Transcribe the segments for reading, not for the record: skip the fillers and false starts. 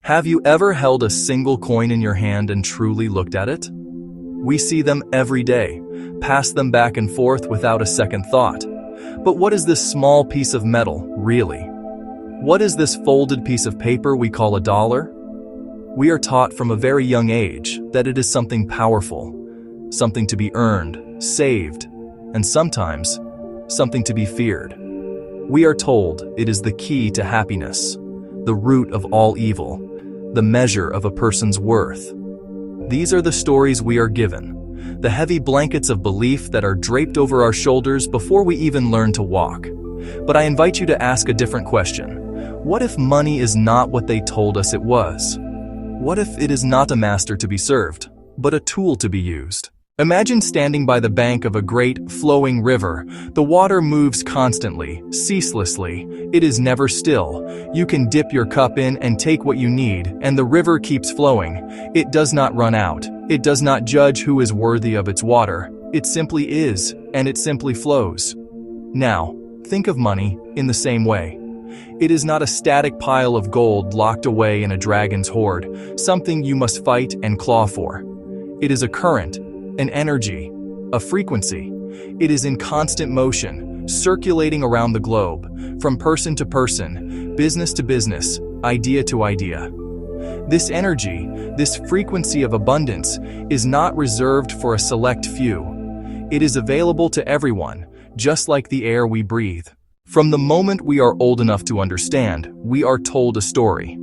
Have you ever held a single coin in your hand and truly looked at it? We see them every day, pass them back and forth without a second thought. But what is this small piece of metal, really? What is this folded piece of paper we call a dollar? We are taught from a very young age that it is something powerful, something to be earned, saved, and sometimes something to be feared. We are told it is the key to happiness, the root of all evil, the measure of a person's worth. These are the stories we are given, the heavy blankets of belief that are draped over our shoulders before we even learn to walk. But I invite you to ask a different question. What if money is not what they told us it was? What if it is not a master to be served, but a tool to be used? Imagine standing by the bank of a great, flowing river. The water moves constantly, ceaselessly. It is never still. You can dip your cup in and take what you need, and the river keeps flowing. It does not run out. It does not judge who is worthy of its water. It simply is, and it simply flows. Now, think of money in the same way. It is not a static pile of gold locked away in a dragon's hoard, something you must fight and claw for. It is a current, an energy, a frequency. It is in constant motion, circulating around the globe, from person to person, business to business, idea to idea. This energy, this frequency of abundance, is not reserved for a select few. It is available to everyone, just like the air we breathe. From the moment we are old enough to understand, we are told a story.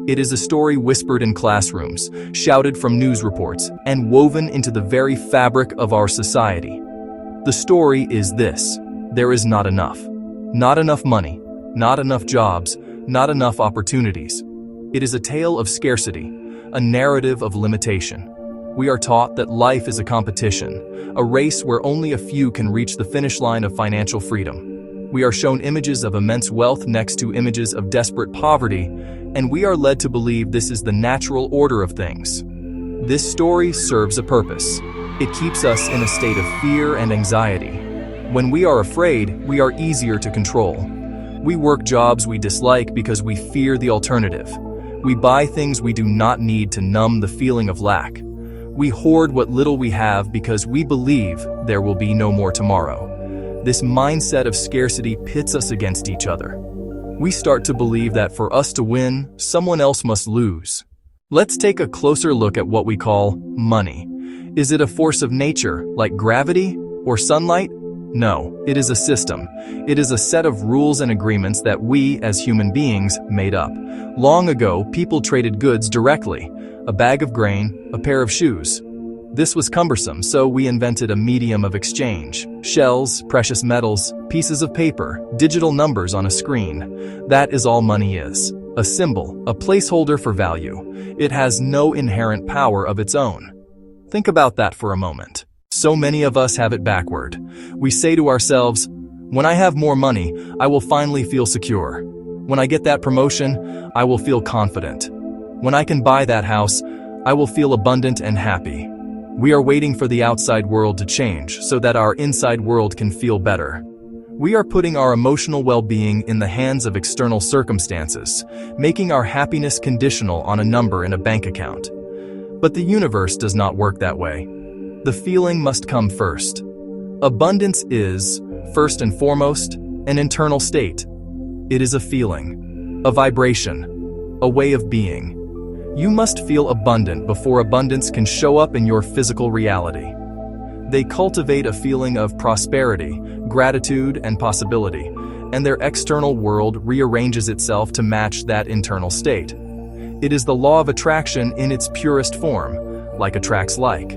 It is a story whispered in classrooms, shouted from news reports, and woven into the very fabric of our society. The story is this: there is not enough. Not enough money, not enough jobs, not enough opportunities. It is a tale of scarcity, a narrative of limitation. We are taught that life is a competition, a race where only a few can reach the finish line of financial freedom. We are shown images of immense wealth next to images of desperate poverty, and we are led to believe this is the natural order of things. This story serves a purpose. It keeps us in a state of fear and anxiety. When we are afraid, we are easier to control. We work jobs we dislike because we fear the alternative. We buy things we do not need to numb the feeling of lack. We hoard what little we have because we believe there will be no more tomorrow. This mindset of scarcity pits us against each other. We start to believe that for us to win, someone else must lose. Let's take a closer look at what we call money. Is it a force of nature, like gravity or sunlight? No, it is a system. It is a set of rules and agreements that we, as human beings, made up. Long ago, people traded goods directly: a bag of grain, a pair of shoes. This was cumbersome, so we invented a medium of exchange: shells, precious metals, pieces of paper, digital numbers on a screen. That is all money is: a symbol, a placeholder for value. It has no inherent power of its own. Think about that for a moment. So many of us have it backward. We say to ourselves, when I have more money, I will finally feel secure. When I get that promotion, I will feel confident. When I can buy that house, I will feel abundant and happy. We are waiting for the outside world to change so that our inside world can feel better. We are putting our emotional well-being in the hands of external circumstances, making our happiness conditional on a number in a bank account. But the universe does not work that way. The feeling must come first. Abundance is, first and foremost, an internal state. It is a feeling, a vibration, a way of being. You must feel abundant before abundance can show up in your physical reality. They cultivate a feeling of prosperity, gratitude, and possibility, and their external world rearranges itself to match that internal state. It is the law of attraction in its purest form: like attracts like.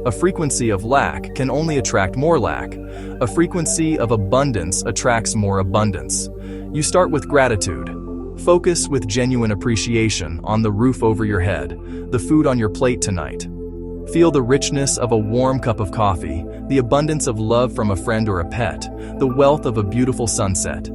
A frequency of lack can only attract more lack. A frequency of abundance attracts more abundance. You start with gratitude. Focus with genuine appreciation on the roof over your head, the food on your plate tonight. Feel the richness of a warm cup of coffee, the abundance of love from a friend or a pet, the wealth of a beautiful sunset.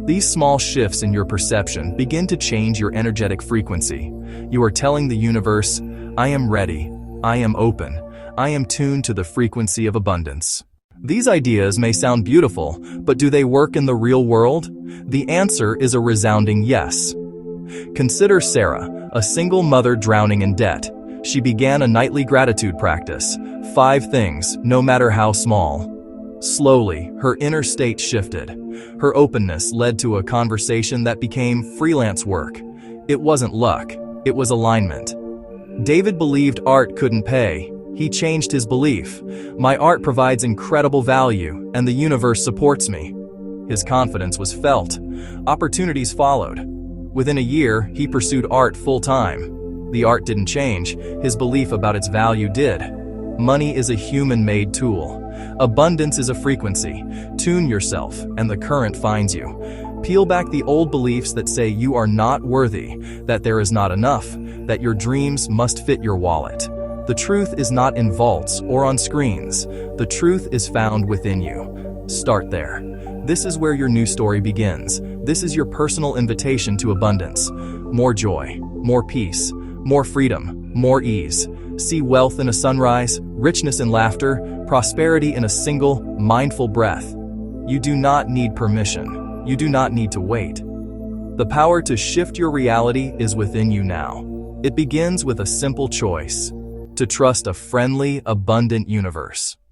These small shifts in your perception begin to change your energetic frequency. You are telling the universe, I am ready, I am open, I am tuned to the frequency of abundance. These ideas may sound beautiful, but do they work in the real world? The answer is a resounding yes. Consider Sarah, A single mother drowning in debt. She began a nightly gratitude practice. 5 things, no matter how small. Slowly, her inner state shifted. Her openness led to a conversation that became freelance work. It wasn't luck, it was alignment. David believed art couldn't pay. He changed his belief. My art provides incredible value, and the universe supports me. His confidence was felt. Opportunities followed. Within a year, he pursued art full-time. The art didn't change, his belief about its value did. Money is a human-made tool. Abundance is a frequency. Tune yourself, and the current finds you. Peel back the old beliefs that say you are not worthy, that there is not enough, that your dreams must fit your wallet. The truth is not in vaults or on screens. The truth is found within you. Start there. This is where your new story begins. This is your personal invitation to abundance. More joy, more peace, more freedom, more ease. See wealth in a sunrise, richness in laughter, prosperity in a single, mindful breath. You do not need permission. You do not need to wait. The power to shift your reality is within you now. It begins with a simple choice: to trust a friendly, abundant universe.